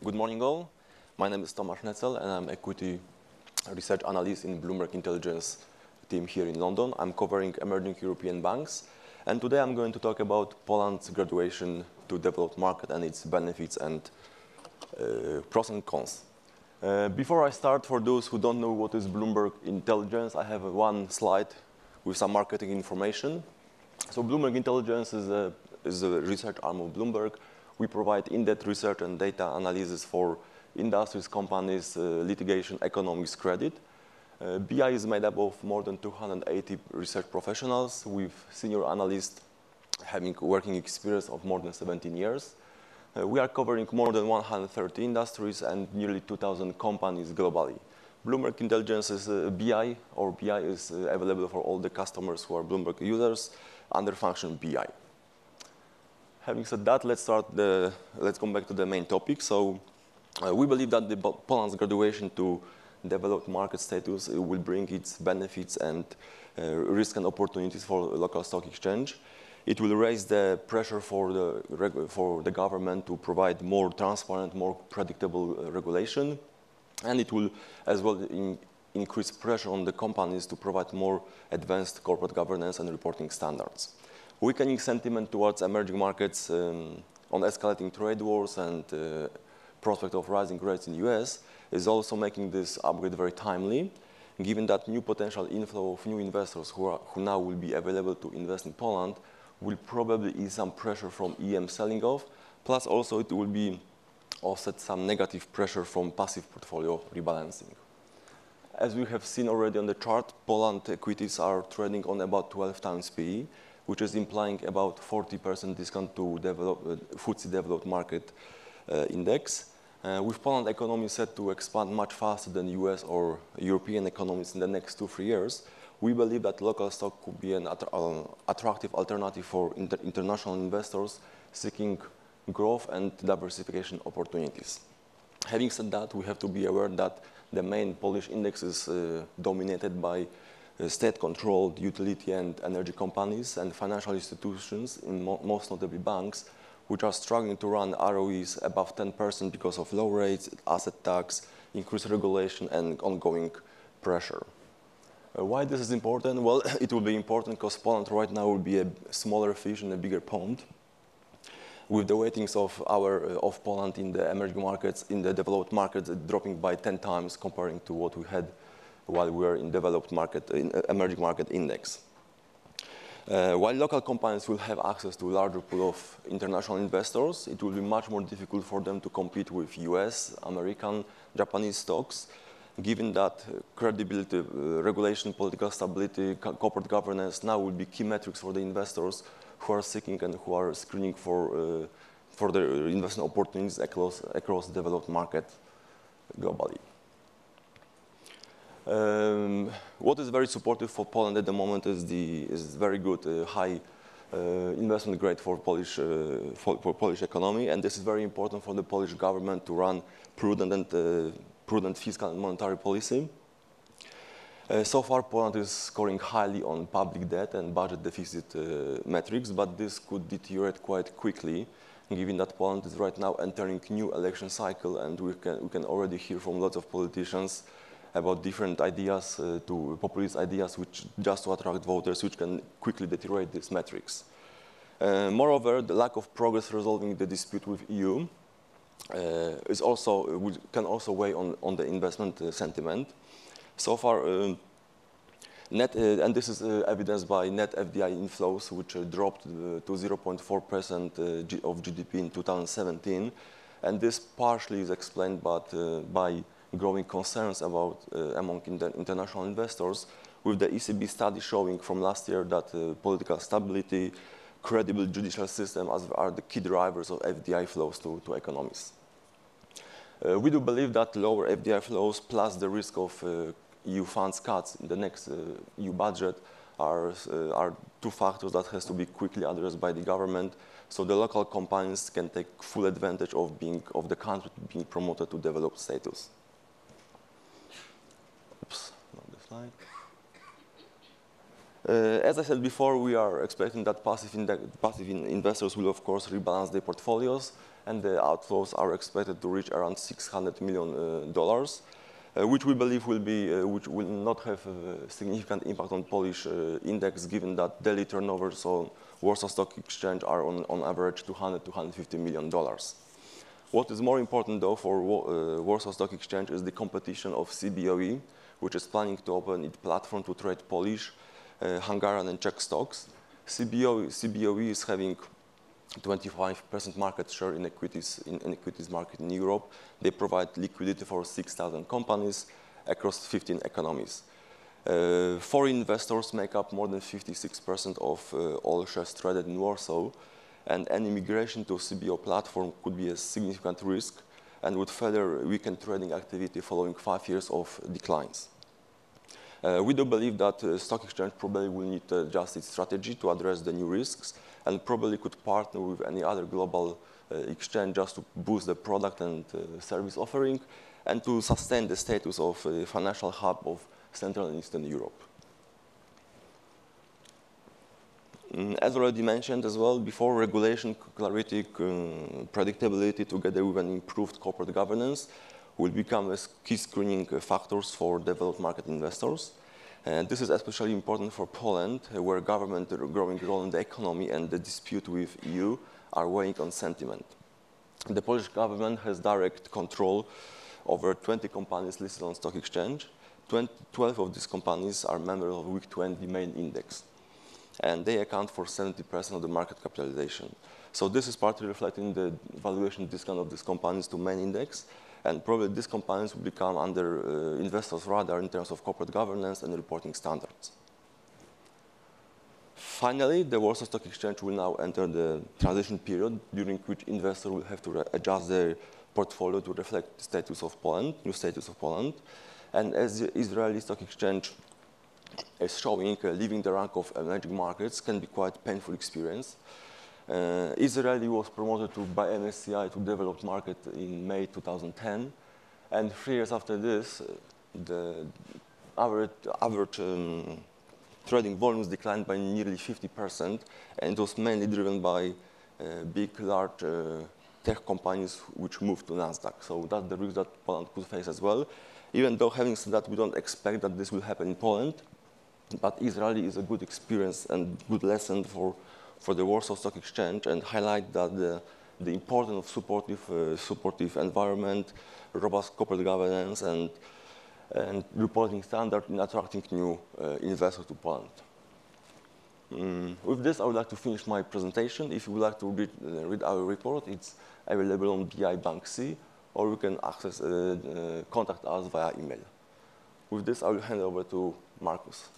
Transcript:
Good morning, all. My name is Tomasz Noetzel, and I'm equity research analyst in Bloomberg Intelligence team here in London. I'm covering emerging European banks, and today I'm going to talk about Poland's graduation to developed market and its benefits and pros and cons. Before I start, for those who don't know what is Bloomberg Intelligence, I have one slide with some marketing information. So Bloomberg Intelligence is a research arm of Bloomberg. We provide in-depth research and data analysis for industries, companies, litigation, economics, credit. BI is made up of more than 280 research professionals with senior analysts having working experience of more than 17 years. We are covering more than 130 industries and nearly 2,000 companies globally. Bloomberg Intelligence is BI, or BI is available for all the customers who are Bloomberg users under function BI. Having said that, let's go back to the main topic. So we believe that Poland's graduation to developed market status will bring its benefits and risks and opportunities for local stock exchange. It will raise the pressure for the government to provide more transparent, more predictable regulation, and it will as well increase pressure on the companies to provide more advanced corporate governance and reporting standards. Weakening sentiment towards emerging markets on escalating trade wars and prospect of rising rates in the US is also making this upgrade very timely, given that new potential inflow of new investors who now will be available to invest in Poland will probably ease some pressure from EM selling off, plus also it will be offset some negative pressure from passive portfolio rebalancing. As we have seen already on the chart, Poland equities are trading on about 12 times PE, which is implying about 40% discount to FTSE developed market index. With Poland economy set to expand much faster than US or European economies in the next 2-3 years, we believe that local stock could be an attractive alternative for international investors seeking growth and diversification opportunities. Having said that, we have to be aware that the main Polish index is dominated by state-controlled utility and energy companies and financial institutions, most notably banks, which are struggling to run ROEs above 10% because of low rates, asset tax, increased regulation, and ongoing pressure. Why this is important? Well, it will be important because Poland right now will be a smaller fish in a bigger pond, with the weightings of Poland in the emerging markets, in the developed markets, dropping by 10 times comparing to what we had while we were in developed market, in emerging market index. While local companies will have access to a larger pool of international investors, it will be much more difficult for them to compete with US, American, Japanese stocks, given that credibility, regulation, political stability, corporate governance now will be key metrics for the investors who are seeking and who are screening for their investment opportunities across the developed market globally. What is very supportive for Poland at the moment is very good high investment grade for Polish economy, and this is very important for the Polish government to run prudent fiscal and monetary policy. So far, Poland is scoring highly on public debt and budget deficit metrics, but this could deteriorate quite quickly, given that Poland is right now entering new election cycle, and we can already hear from lots of politicians about different ideas, populist ideas, which just to attract voters, which can quickly deteriorate these metrics. Moreover, the lack of progress resolving the dispute with EU can also weigh on the investment sentiment. So far, and this is evidenced by net FDI inflows, which dropped to 0.4% of GDP in 2017, and this partially is explained by growing concerns among international investors, with the ECB study showing from last year that political stability, credible judicial system are the key drivers of FDI flows to economies. We do believe that lower FDI flows plus the risk of EU funds cuts in the next EU budget are two factors that has to be quickly addressed by the government, so the local companies can take full advantage of the country being promoted to developed status. Oops, not the slide. As I said before, we are expecting that passive investors will, of course, rebalance their portfolios, and the outflows are expected to reach around $600 million, which we believe which will not have a significant impact on Polish index, given that daily turnovers on Warsaw Stock Exchange are on average $200 to $150 million. What is more important, though, for Warsaw Stock Exchange is the competition of CBOE, which is planning to open its platform to trade Polish, Hungarian, and Czech stocks. CBOE is having 25% market share in equities market in Europe. They provide liquidity for 6,000 companies across 15 economies. Foreign investors make up more than 56% of all shares traded in Warsaw, and any migration to CBO platform could be a significant risk and would further weaken trading activity following 5 years of declines. We do believe that stock exchange probably will need to adjust its strategy to address the new risks, and probably could partner with any other global exchange just to boost the product and service offering, and to sustain the status of a financial hub of Central and Eastern Europe. As already mentioned as well before, regulation, clarity, predictability, together with an improved corporate governance, will become as key screening factors for developed market investors. And this is especially important for Poland, where government growing role in the economy and the dispute with EU are weighing on sentiment. The Polish government has direct control over 20 companies listed on stock exchange. 12 of these companies are members of Week 20 main index, and they account for 70% of the market capitalization. So this is partly reflecting the valuation discount of these companies to main index, and probably these companies will become under investors' radar in terms of corporate governance and reporting standards. Finally, the Warsaw Stock Exchange will now enter the transition period, during which investors will have to adjust their portfolio to reflect the status of Poland, new status of Poland. And as the Israeli Stock Exchange is showing, leaving the rank of emerging markets can be quite a painful experience. Israeli was promoted by MSCI to developed market in May 2010, and 3 years after this, the average trading volumes declined by nearly 50%, and it was mainly driven by big, large tech companies which moved to NASDAQ. So that's the risk that Poland could face as well. Even though, having said that, we don't expect that this will happen in Poland, but Israeli is a good experience and good lesson for the Warsaw Stock Exchange, and highlight that the importance of supportive environment, robust corporate governance, and reporting standard in attracting new investors to Poland. With this, I would like to finish my presentation. If you would like to read our report, it's available on BI Bank C, or you can contact us via email. With this, I will hand over to Markus.